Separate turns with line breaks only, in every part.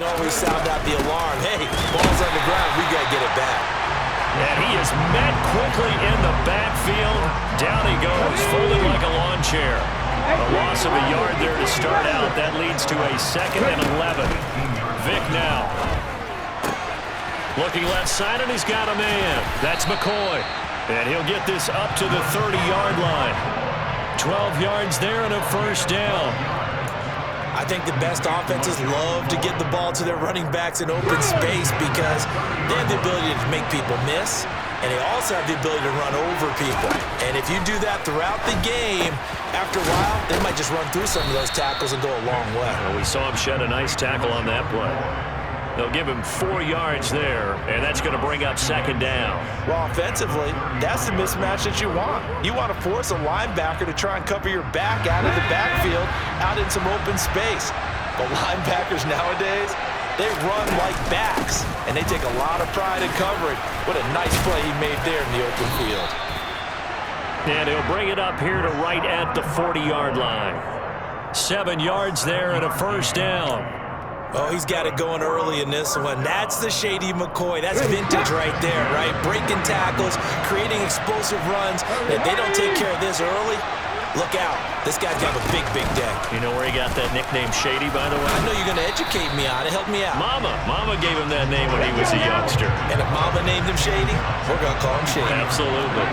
Always sound out the alarm. Hey, ball's on the ground. We got to get it back.
And he is met quickly in the backfield. Down he goes, folded like a lawn chair. A loss of a yard there to start out. That leads to a 2nd and 11. Vic now. Looking left side, and he's got a man. That's McCoy. And he'll get this up to the 30-yard line. 12 yards there and a first down.
I think the best offenses love to get the ball to their running backs in open space because they have the ability to make people miss, and they also have the ability to run over people. And if you do that throughout the game, after a while, they might just run through some of those tackles and go a long way.
Well, we saw him shed a nice tackle on that play. They'll give him 4 yards there, and that's going to bring up 2nd down.
Well, offensively, that's the mismatch that you want. You want to force a linebacker to try and cover your back out of the backfield, out in some open space. But linebackers nowadays, they run like backs, and they take a lot of pride in covering. What a nice play he made there in the open field.
And he'll bring it up here to right at the 40-yard line. 7 yards there and a first down.
Oh, he's got it going early in this one. That's the Shady McCoy. That's vintage right there, right? Breaking tackles, creating explosive runs. If they don't take care of this early, look out. This guy's got a big, big day.
You know where he got that nickname Shady, by the way?
I know you're going to educate me on it. Help me out.
Mama gave him that name when he was a youngster.
And if Mama named him Shady, we're going to call him Shady.
Absolutely.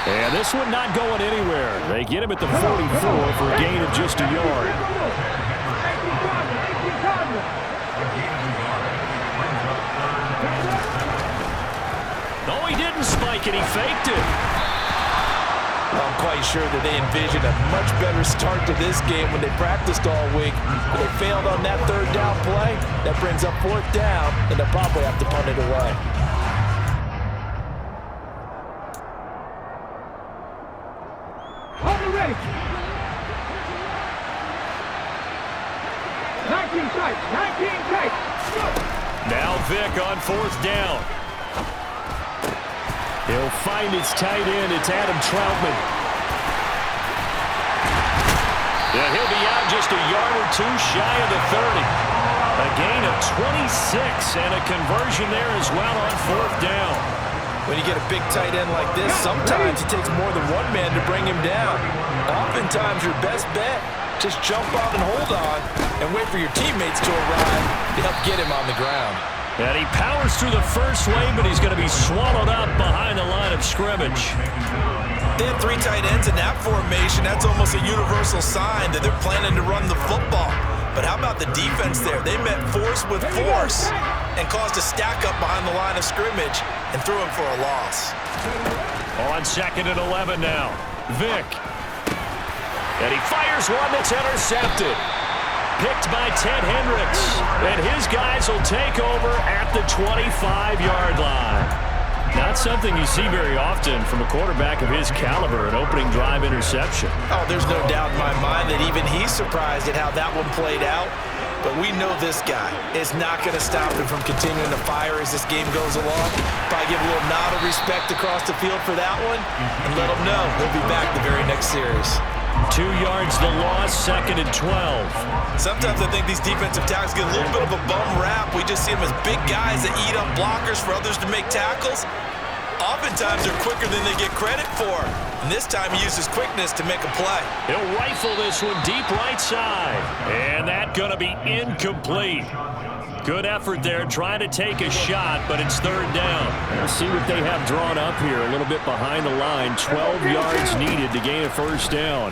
And this one not going anywhere. They get him at the 44 for a gain of just a yard. No, he didn't spike it. He faked it.
I'm quite sure that they envisioned a much better start to this game when they practiced all week. But they failed on that 3rd down play. That brings up 4th down, and they'll probably have to punt it away.
Now Vic on 4th down. He'll find his tight end. It's Adam Troutman. And he'll be out just a yard or two shy of the 30. A gain of 26 and a conversion there as well on 4th down.
When you get a big tight end like this, sometimes it takes more than one man to bring him down. Oftentimes, your best bet, just jump out and hold on and wait for your teammates to arrive to help get him on the ground.
And he powers through the first wave, but he's going to be swallowed up behind the line of scrimmage.
They have 3 tight ends in that formation. That's almost a universal sign that they're planning to run the football. But how about the defense there? They met force with force and caused a stack up behind the line of scrimmage and threw him for a loss.
On 2nd and 11 now. Vic. And he fires one that's intercepted. Picked by Ted Hendricks. And his guys will take over at the 25-yard line. Not something you see very often from a quarterback of his caliber, an opening drive interception.
Oh, there's no doubt in my mind that even he's surprised at how that one played out. But we know this guy is not going to stop him from continuing to fire as this game goes along. Probably give a little nod of respect across the field for that one and let him know he'll be back the very next series.
2 yards the loss, 2nd and 12.
Sometimes I think these defensive tackles get a little bit of a bum rap. We just see them as big guys that eat up blockers for others to make tackles. Oftentimes they're quicker than they get credit for. And this time he used his quickness to make a play.
He'll rifle this one deep right side. And that's going to be incomplete. Good effort there, trying to take a shot, but it's 3rd down. We'll see what they have drawn up here, a little bit behind the line. 12 yards needed to gain a first down.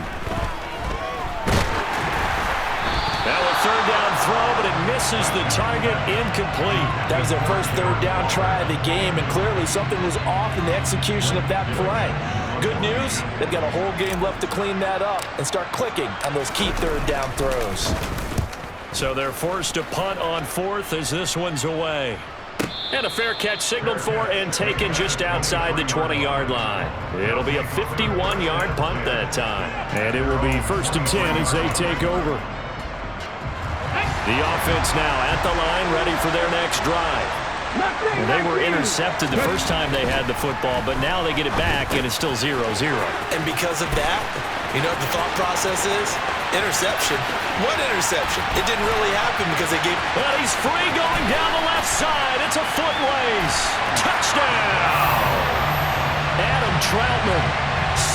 Now a 3rd down throw, but it misses the target, incomplete.
That was their first 3rd down try of the game, and clearly something was off in the execution of that play. Good news, they've got a whole game left to clean that up and start clicking on those key 3rd down throws.
So they're forced to punt on 4th as this one's away. And a fair catch signaled for and taken just outside the 20-yard line. It'll be a 51-yard punt that time. And it will be 1st and 10 as they take over. The offense now at the line, ready for their next drive. And they were intercepted the first time they had the football, but now they get it back, and it's still 0-0.
And because of that, You know what the thought process is? Interception. What interception? It didn't really happen because they gave...
Well, he's free going down the left side. It's a foot race. Touchdown! Adam Troutman,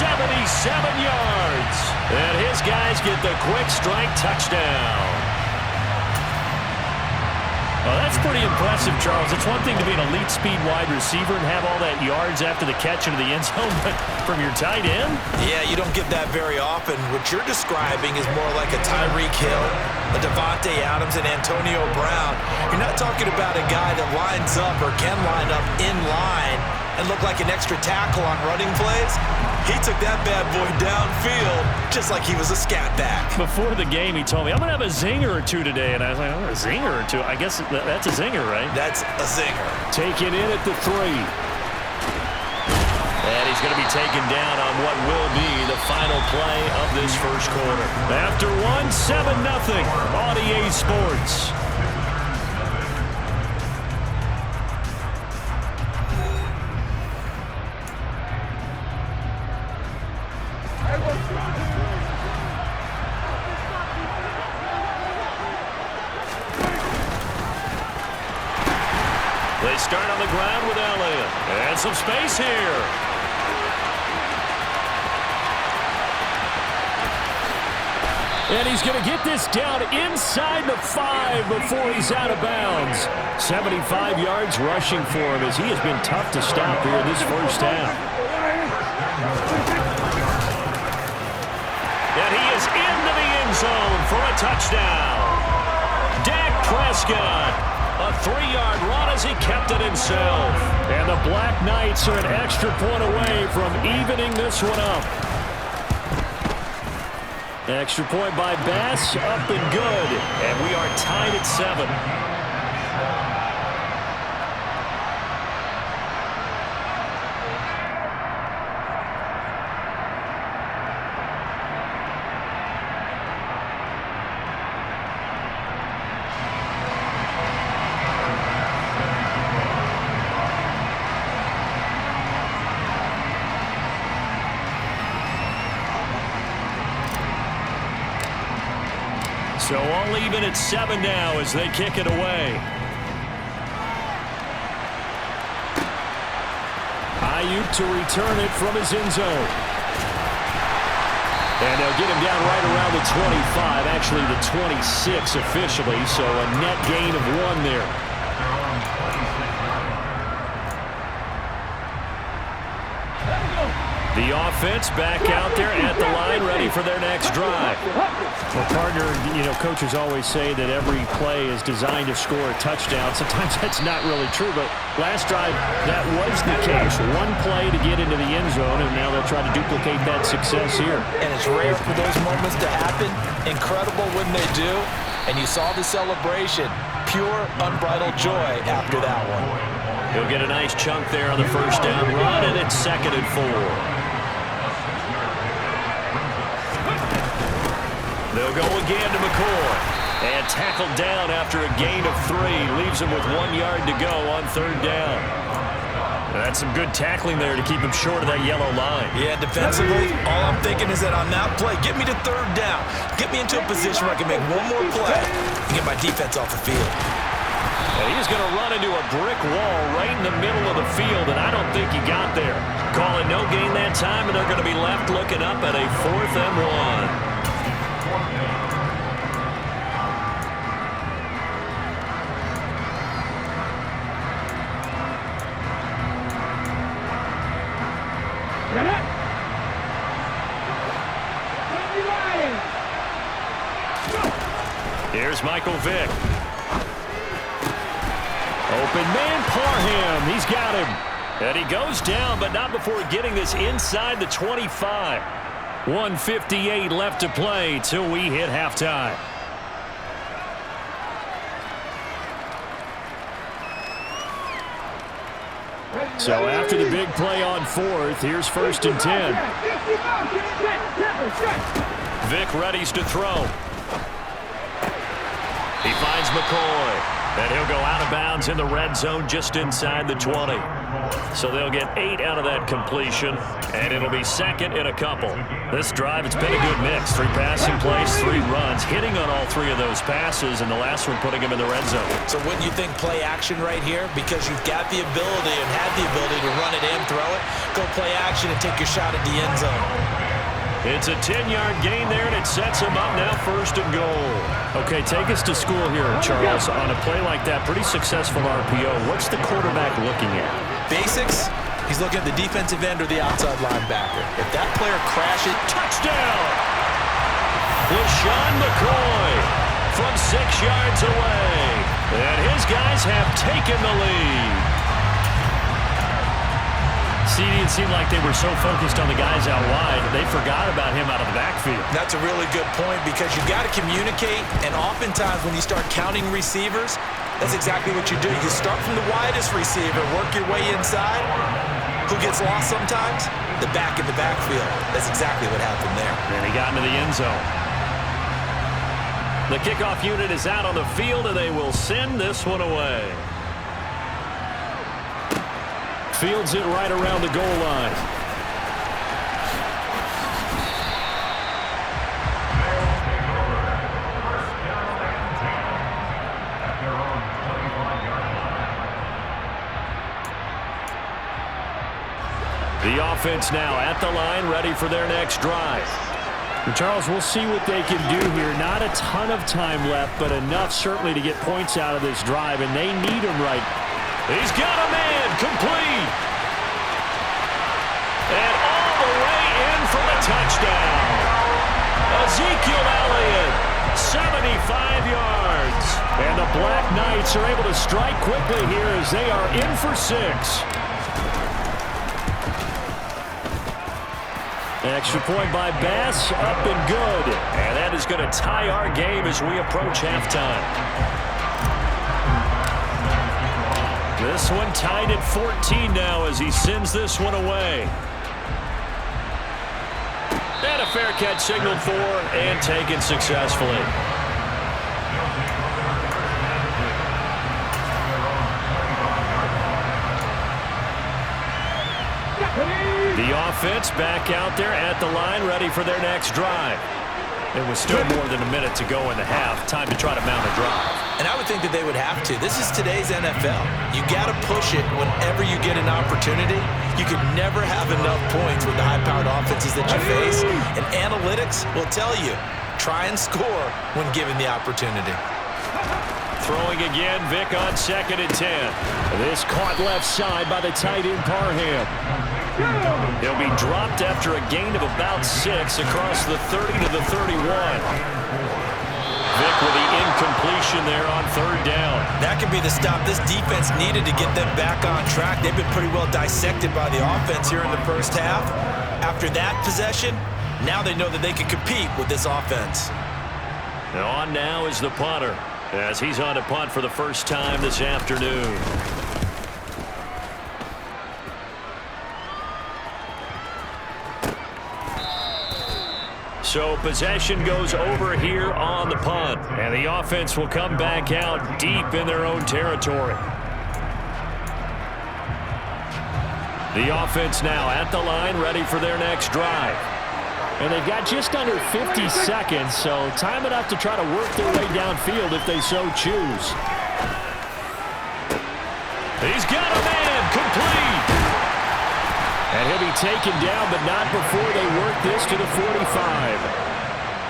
77 yards. And his guys get the quick strike touchdown. Well, that's pretty impressive, Charles. It's one thing to be an elite speed wide receiver and have all that yards after the catch into the end zone, but from your tight end?
Yeah, you don't get that very often. What you're describing is more like a Tyreek Hill, a Devontae Adams, and Antonio Brown. You're not talking about a guy that lines up or can line up in line and look like an extra tackle on running plays. He took that bad boy downfield just like he was a scat back.
Before the game, he told me, I'm going to have a zinger or two today. And I was like, oh, a zinger or two? I guess that's a zinger, right?
That's a zinger.
Take it in at the 3. And he's going to be taken down on what will be the final play of this first quarter. After 7-0 on EA Sports. They start on the ground with Elliott. And some space here. And he's going to get this down inside the 5 before he's out of bounds. 75 yards rushing for him as he has been tough to stop here this first half. And he is into the end zone for a touchdown. Dak Prescott. A 3-yard run as he kept it himself. And the Black Knights are an extra point away from evening this one up. Extra point by Bass, up and good. And we are tied at 7. So all even at 7 now as they kick it away. Ayuk to return it from his end zone. And they'll get him down right around the 25, actually the 26 officially, so a net gain of 1 there. The offense back out there at the line, ready for their next drive. Well, partner, coaches always say that every play is designed to score a touchdown. Sometimes that's not really true, but last drive, that was the case. One play to get into the end zone, and now they'll try to duplicate that success here.
And it's rare for those moments to happen. Incredible when they do. And you saw the celebration. Pure, unbridled joy after that one.
He'll get a nice chunk there on the first down run, and it's 2nd and 4. They'll go again to McCoy. And tackled down after a gain of 3. Leaves him with 1 yard to go on 3rd down. That's some good tackling there to keep him short of that yellow line.
Yeah, defensively, all I'm thinking is that on that play, get me to 3rd down. Get me into a position where I can make one more play and get my defense off the field.
And he's going to run into a brick wall right in the middle of the field, and I don't think he got there. Call it no gain that time, and they're going to be left looking up at a 4th and 1. Here's Michael Vick. Open man, Parham. He's got him. And he goes down, but not before getting this inside the 25. 1:58 left to play till we hit halftime. So after the big play on 4th, here's 1st and 10. Vick readies to throw. He finds McCoy. And he'll go out of bounds in the red zone just inside the 20. So they'll get 8 out of that completion, and it'll be second in a couple. This drive, it's been a good mix. 3 passing plays, 3 runs, hitting on all 3 of those passes, and the last one putting them in the red zone.
So wouldn't you think play action right here? Because you've got the ability and had the ability to run it and throw it. Go play action and take your shot at the end zone.
It's a 10-yard gain there, and it sets him up now 1st and goal. Okay, take us to school here, Charles. On a play like that, pretty successful RPO. What's the quarterback looking at?
Basics, he's looking at the defensive end or the outside linebacker. If that player crashes,
touchdown! LaShawn McCoy from 6 yards away. And his guys have taken the lead. It seemed like they were so focused on the guys out wide, they forgot about him out of the backfield.
That's a really good point because you've got to communicate, and oftentimes when you start counting receivers, that's exactly what you do. You start from the widest receiver, work your way inside. Who gets lost sometimes? The back in the backfield. That's exactly what happened there.
And he got into the end zone. The kickoff unit is out on the field, and they will send this one away. Fields it right around the goal line. The offense now at the line, ready for their next drive. And Charles, we'll see what they can do here. Not a ton of time left, but enough certainly to get points out of this drive, and they need him right. He's got a man, complete. And all the way in for the touchdown. Ezekiel Elliott, 75 yards. And the Black Knights are able to strike quickly here as they are in for 6. Extra point by Bass, up and good. And that is going to tie our game as we approach halftime. This one tied at 14 now as he sends this one away. And a fair catch signaled for and taken successfully. The offense back out there at the line, ready for their next drive. It was still more than a minute to go in the half. Time to try to mount a drive.
And I would think that they would have to. This is today's NFL. You got to push it whenever you get an opportunity. You could never have enough points with the high-powered offenses that you face. And analytics will tell you, try and score when given the opportunity.
Throwing again, Vic on 2nd and 10. This caught left side by the tight end Parham. He'll be dropped after a gain of about 6 across the 30 to the 31. Vic with the incompletion there on 3rd down.
That could be the stop this defense needed to get them back on track. They've been pretty well dissected by the offense here in the first half. After that possession, now they know that they can compete with this offense.
And on now is the punter as he's on to punt for the first time this afternoon. So possession goes over here on the punt. And the offense will come back out deep in their own territory. The offense now at the line, ready for their next drive. And they've got just under 50 seconds, so time enough to try to work their way downfield if they so choose. He's got a man, complete. And he'll be taken down, but not before they work this to the 45.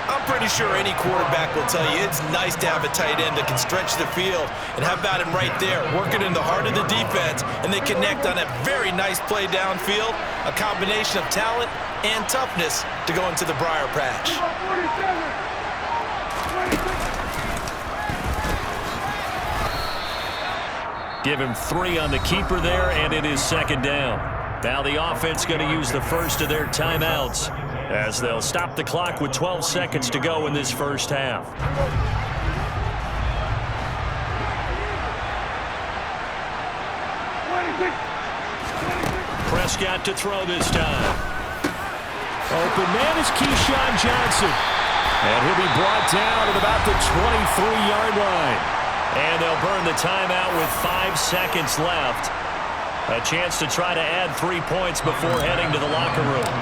I'm pretty sure any quarterback will tell you it's nice to have a tight end that can stretch the field. And how about him right there, working in the heart of the defense, and they connect on a very nice play downfield, a combination of talent and toughness to go into the briar patch.
Give him 3 on the keeper there, and it is 2nd down. Now the offense going to use the first of their timeouts as they'll stop the clock with 12 seconds to go in this first half. Prescott to throw this time. Open man is Keyshawn Johnson. And he'll be brought down at about the 23-yard line. And they'll burn the timeout with 5 seconds left. A chance to try to add 3 points before heading to the locker room.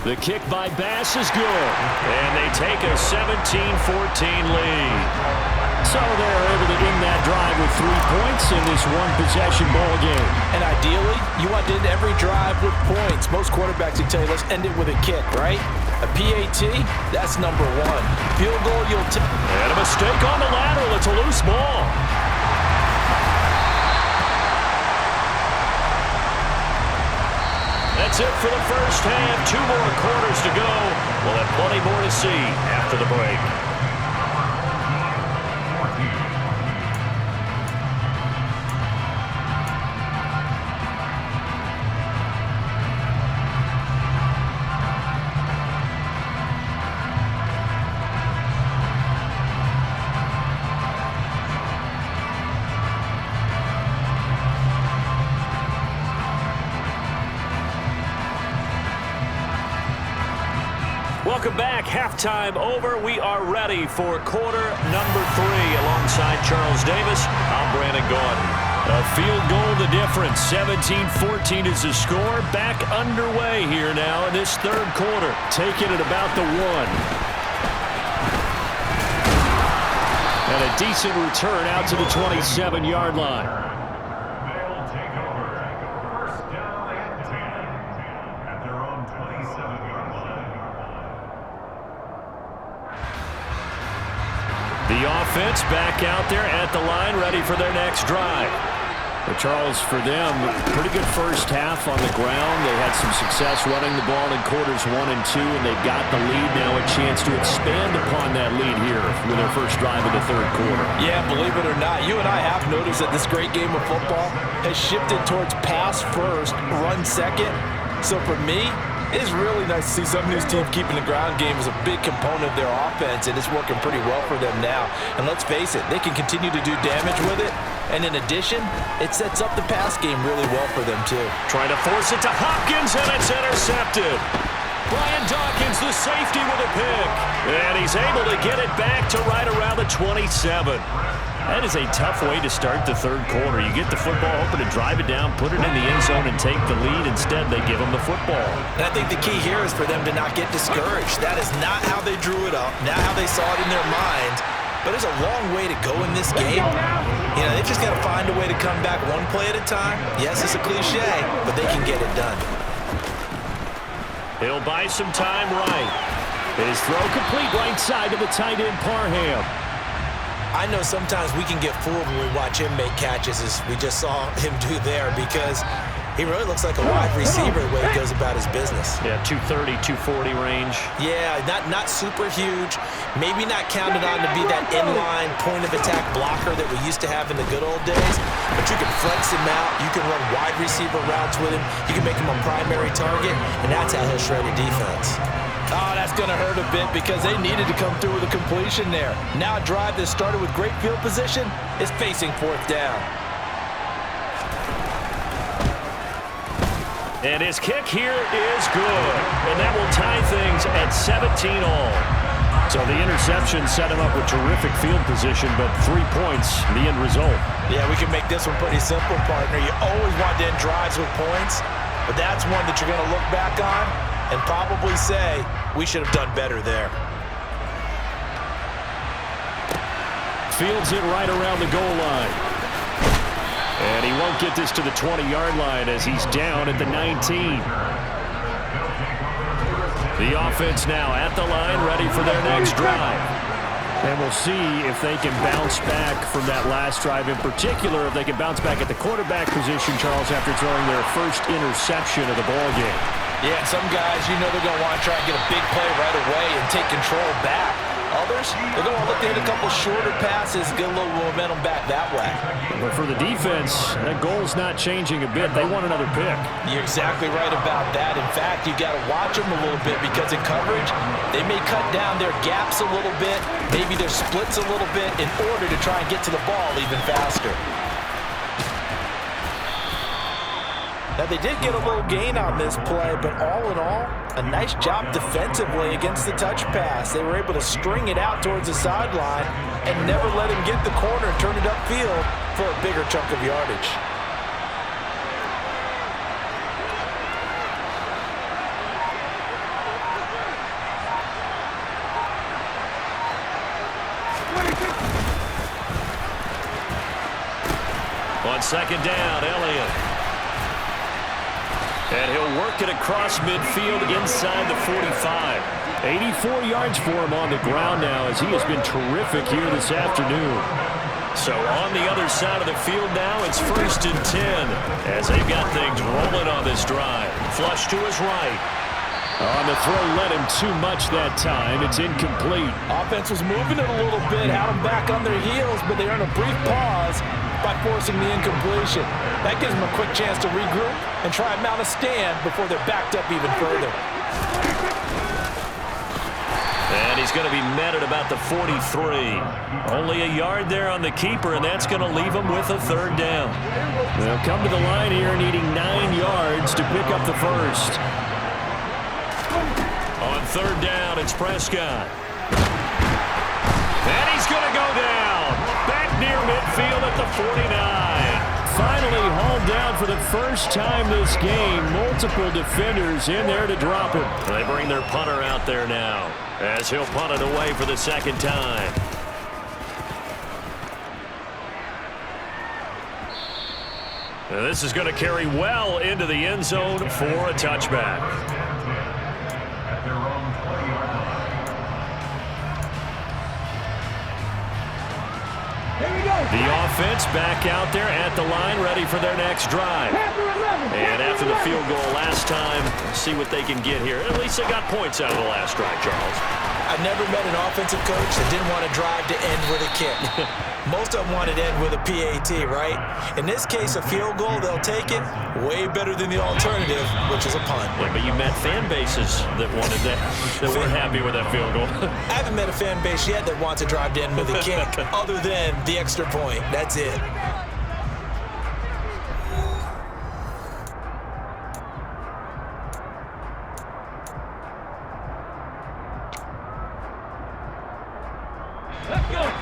The kick by Bass is good. And they take a 17-14 lead. So they're able to end that drive with 3 points in this one-possession ball game.
And ideally, you want to end every drive with points. Most quarterbacks would tell you, let's end it with a kick, right? A PAT, that's number one. Field goal, you'll take.
And a mistake on the lateral. It's a loose ball. That's it for the first half. 2 more quarters to go. We'll have plenty more to see after the break. Welcome back. Halftime over. We are ready for quarter number 3. Alongside Charles Davis, I'm Brandon Gaudin. A field goal the difference. 17-14 is the score. Back underway here now in this third quarter. Taking it about the 1. And a decent return out to the 27-yard line. The offense back out there at the line, ready for their next drive. But Charles, for them, pretty good first half on the ground. They had some success running the ball in quarters 1 and 2, and they've got the lead now, a chance to expand upon that lead here with their first drive of the third quarter.
Yeah, believe it or not, you and I have noticed that this great game of football has shifted towards pass first, run second. So for me, it's really nice to see some of these teams keeping the ground game as a big component of their offense, and it's working pretty well for them now. And let's face it, they can continue to do damage with it. And in addition, it sets up the pass game really well for them, too.
Trying to force it to Hopkins, and it's intercepted. Brian Dawkins, the safety, with a pick. And he's able to get it back to right around the 27. That is a tough way to start the third quarter. You get the football open and drive it down, put it in the end zone, and take the lead. Instead, they give them the football.
And I think the key here is for them to not get discouraged. That is not how they drew it up, not how they saw it in their minds. But there's a long way to go in this game. You know, they just got to find a way to come back one play at a time. Yes, it's a cliche, but they can get it done.
He'll buy some time right. His throw complete right side to the tight end, Parham.
I know sometimes we can get fooled when we watch him make catches, as we just saw him do there, because he really looks like a wide receiver the way he goes about his business.
Yeah, 230, 240 range.
Yeah, not super huge. Maybe not counted on to be that inline point-of-attack blocker that we used to have in the good old days, but you can flex him out. You can run wide receiver routes with him. You can make him a primary target, and that's how he'll shred a defense. Oh, that's going to hurt a bit because they needed to come through with a completion there. Now a drive that started with great field position is facing fourth down.
And his kick here is good. And that will tie things at 17-all. So the interception set him up with terrific field position, but 3 points, the end result.
Yeah, we can make this one pretty simple, partner. You always want to end drives with points, but that's one that you're going to look back on and probably say, we should have done better there.
Fields it right around the goal line. And he won't get this to the 20-yard line as he's down at the 19. The offense now at the line, ready for their next drive. And we'll see if they can bounce back from that last drive. In particular, if they can bounce back at the quarterback position, Charles, after throwing their first interception of the ballgame.
Yeah, some guys, you know they're going to want to try and get a big play right away and take control back. Others, they're going to look to hit a couple shorter passes, get a little momentum back that way.
But for the defense, that goal's not changing a bit. They want another pick.
You're exactly right about that. In fact, you got to watch them a little bit because in coverage, they may cut down their gaps a little bit, maybe their splits a little bit in order to try and get to the ball even faster. Now, they did get a little gain on this play, but all in all, a nice job defensively against the touch pass. They were able to string it out towards the sideline and never let him get the corner and turn it upfield for a bigger chunk of yardage.
On second down, Elliott. And he'll work it across midfield inside the 45. 84 yards for him on the ground now as he has been terrific here this afternoon. So on the other side of the field now, it's 1st and 10 as they've got things rolling on this drive. Flush to his right. On the throw, led him too much that time. It's incomplete.
Offense was moving it a little bit, had them back on their heels, but they earned a brief pause by forcing the incompletion. That gives them a quick chance to regroup and try and mount a stand before they're backed up even further.
And he's going to be met at about the 43. Only a yard there on the keeper, and that's going to leave him with a 3rd down. They'll come to the line here needing 9 yards to pick up the first. On 3rd down, it's Prescott. And he's going to go down. Back near midfield at the 49. Finally hauled down for the first time this game. Multiple defenders in there to drop him. They bring their punter out there now as he'll punt it away for the 2nd time. And this is going to carry well into the end zone for a touchback. The offense back out there at the line, ready for their next drive. And after the field goal last time, see what they can get here. At least they got points out of the last drive, Charles.
I've never met an offensive coach that didn't want to drive to end with a kick. Most of them wanted to end with a PAT, right? In this case, a field goal, they'll take it. Way better than the alternative, which is a punt.
Yeah, but you met fan bases that wanted that weren't happy with that field goal.
I haven't met a fan base yet that wants to drive to end with a kick, other than the extra point. That's it.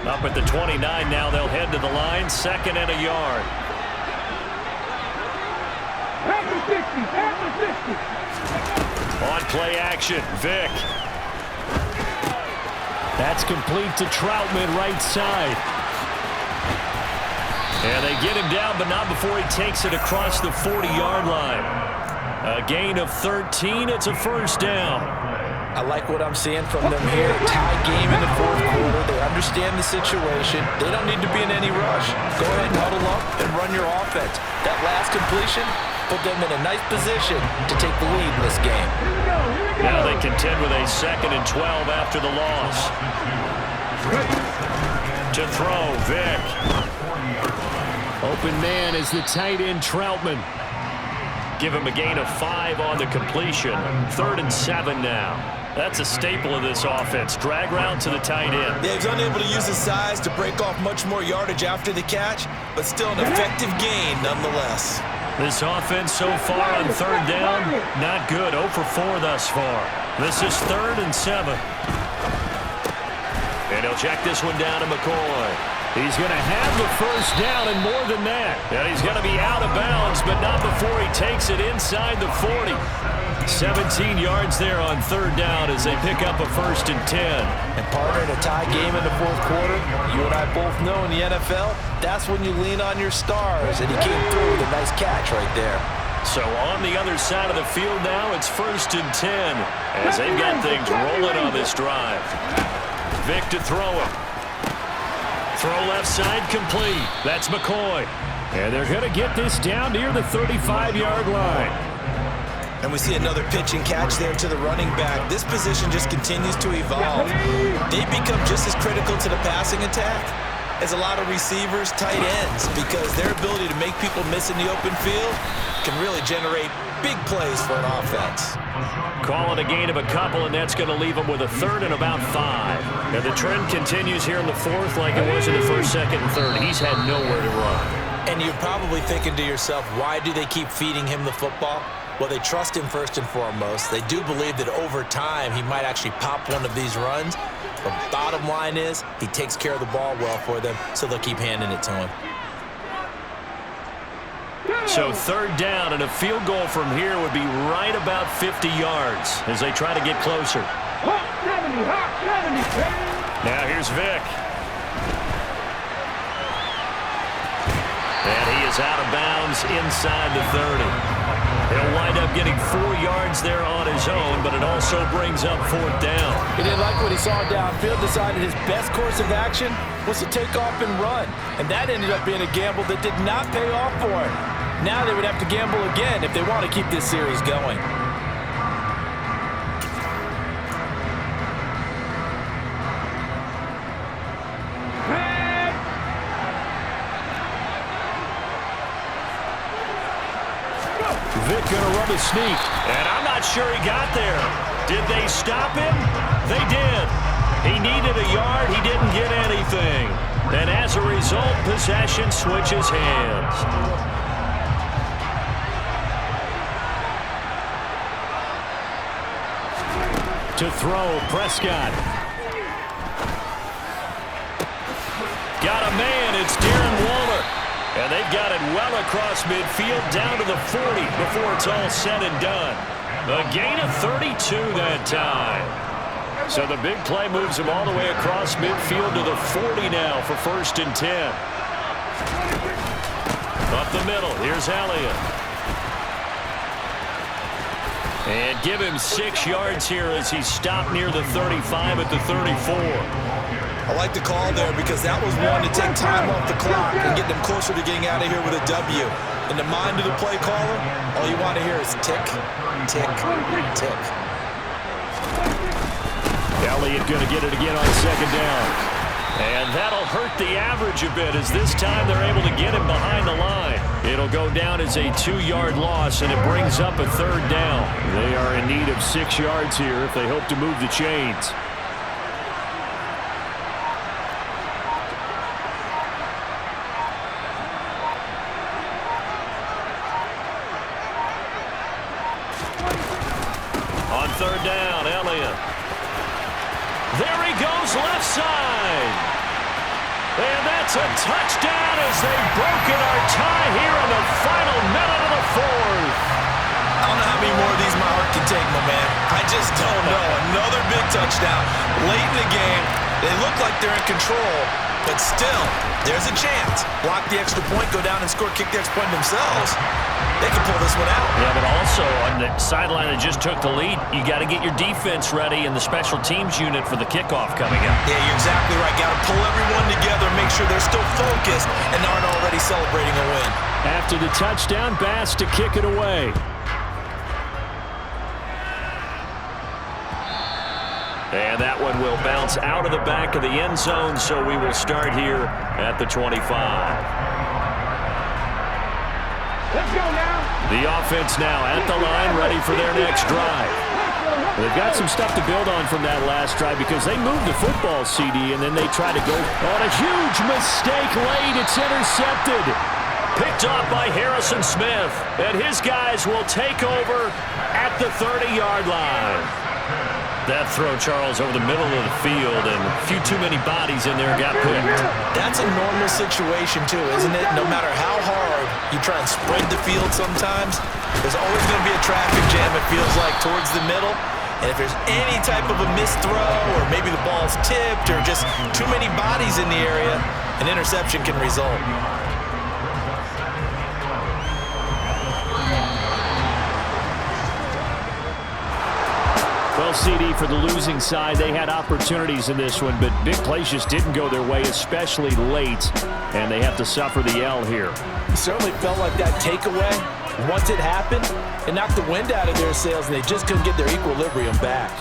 Up at the 29 now, they'll head to the line, 2nd and a yard. On play action, Vick. That's complete to Troutman, right side. And they get him down, but not before he takes it across the 40-yard line. A gain of 13, it's a 1st down.
I like what I'm seeing from them here. Tie game in the 4th quarter. They understand the situation. They don't need to be in any rush. Go ahead and huddle up and run your offense. That last completion put them in a nice position to take the lead in this game.
Now they contend with a 2nd and 12 after the loss. To throw, Vick. Open man is the tight end, Troutman. Give him a gain of 5 on the completion. 3rd and 7 now. That's a staple of this offense. Drag route to the tight end.
Yeah, he's unable to use his size to break off much more yardage after the catch, but still an effective gain nonetheless.
This offense so far on 3rd down, not good. 0 for 4 thus far. This is 3rd and 7. And he'll check this one down to McCoy. He's going to have the 1st down and more than that. And he's going to be out of bounds, but not before he takes it inside the 40. 17 yards there on 3rd down as they pick up a 1st and 10.
And partner, in a tie game in the 4th quarter, you and I both know in the NFL, that's when you lean on your stars. And he came through with a nice catch right there.
So on the other side of the field now, it's 1st and 10 as they've got things rolling on this drive. Vick to throw it. Throw left side complete. That's McCoy. And they're going to get this down near the 35-yard line.
And we see another pitch and catch there to the running back. This position just continues to evolve. They become just as critical to the passing attack as a lot of receivers, tight ends, because their ability to make people miss in the open field can really generate big plays for an offense.
Call it a gain of a couple, and that's going to leave them with a 3rd and about 5. And the trend continues here in the 4th like it was in the 1st, 2nd, and 3rd. He's had nowhere to run.
And you're probably thinking to yourself, why do they keep feeding him the football? Well, they trust him first and foremost. They do believe that over time he might actually pop one of these runs. The bottom line is he takes care of the ball well for them, so they'll keep handing it to him.
So third down, and a field goal from here would be right about 50 yards as they try to get closer. Now here's Vick. And he is out of bounds inside the 30. He'll wind up getting 4 yards there on his own, but it also brings up fourth down.
He didn't like what he saw downfield, decided his best course of action was to take off and run. And that ended up being a gamble that did not pay off for him. Now they would have to gamble again if they want to keep this series going.
Vick gonna run a sneak, and I'm not sure he got there. Did they stop him? They did. He needed a yard. He didn't get anything. And as a result, possession switches hands. To throw, Prescott. Got a man. It's Darren Waller. And they've got it well across midfield down to the 40 before it's all said and done. A gain of 32 that time. So the big play moves him all the way across midfield to the 40 now for 1st and 10. Up the middle, here's Elliott. And give him 6 yards here as he stopped near the 35 at the 34.
I like the call there because that was one to take time off the clock and get them closer to getting out of here with a W. In the mind of the play caller, all you want to hear is tick, tick, tick.
Elliott going to get it again on 2nd down. And that'll hurt the average a bit as this time they're able to get him behind the line. It'll go down as a 2-yard loss, and it brings up a 3rd down. They are in need of 6 yards here if they hope to move the chains. On 3rd down, Elliott. There he goes, left side. And that's a touchdown as they've broken our tie here in the final minute of the 4th.
I don't know how many more of these my heart can take, my man. I just don't know. Another big touchdown. Late in the game, they look like they're in control, but still, there's a chance. Block the extra point, go down and score, kick the extra point themselves. They can pull this one out.
Yeah, but also on the sideline that just took the lead, you got to get your defense ready and the special teams unit for the kickoff coming up.
Yeah, you're exactly right. Got to pull everyone together, make sure they're still focused and aren't already celebrating a win.
After the touchdown, Bass to kick it away. And that one will bounce out of the back of the end zone, so we will start here at the 25.
Let's go now.
The offense now at the line, ready for their next drive. They've got some stuff to build on from that last drive because they moved the football, CD, and then they try to go on a huge mistake late. It's intercepted. Picked off by Harrison Smith. And his guys will take over at the 30-yard line. That throw, Charles, over the middle of the field, and a few too many bodies in there got picked.
That's a normal situation, too, isn't it? No matter how hard you try and spread the field sometimes, there's always going to be a traffic jam, it feels like, towards the middle. And if there's any type of a missed throw, or maybe the ball's tipped, or just too many bodies in the area, an interception can result.
Well, CD, for the losing side, they had opportunities in this one, but big plays just didn't go their way, especially late, and they have to suffer the L here.
It certainly felt like that takeaway, once it happened, it knocked the wind out of their sails, and they just couldn't get their equilibrium back.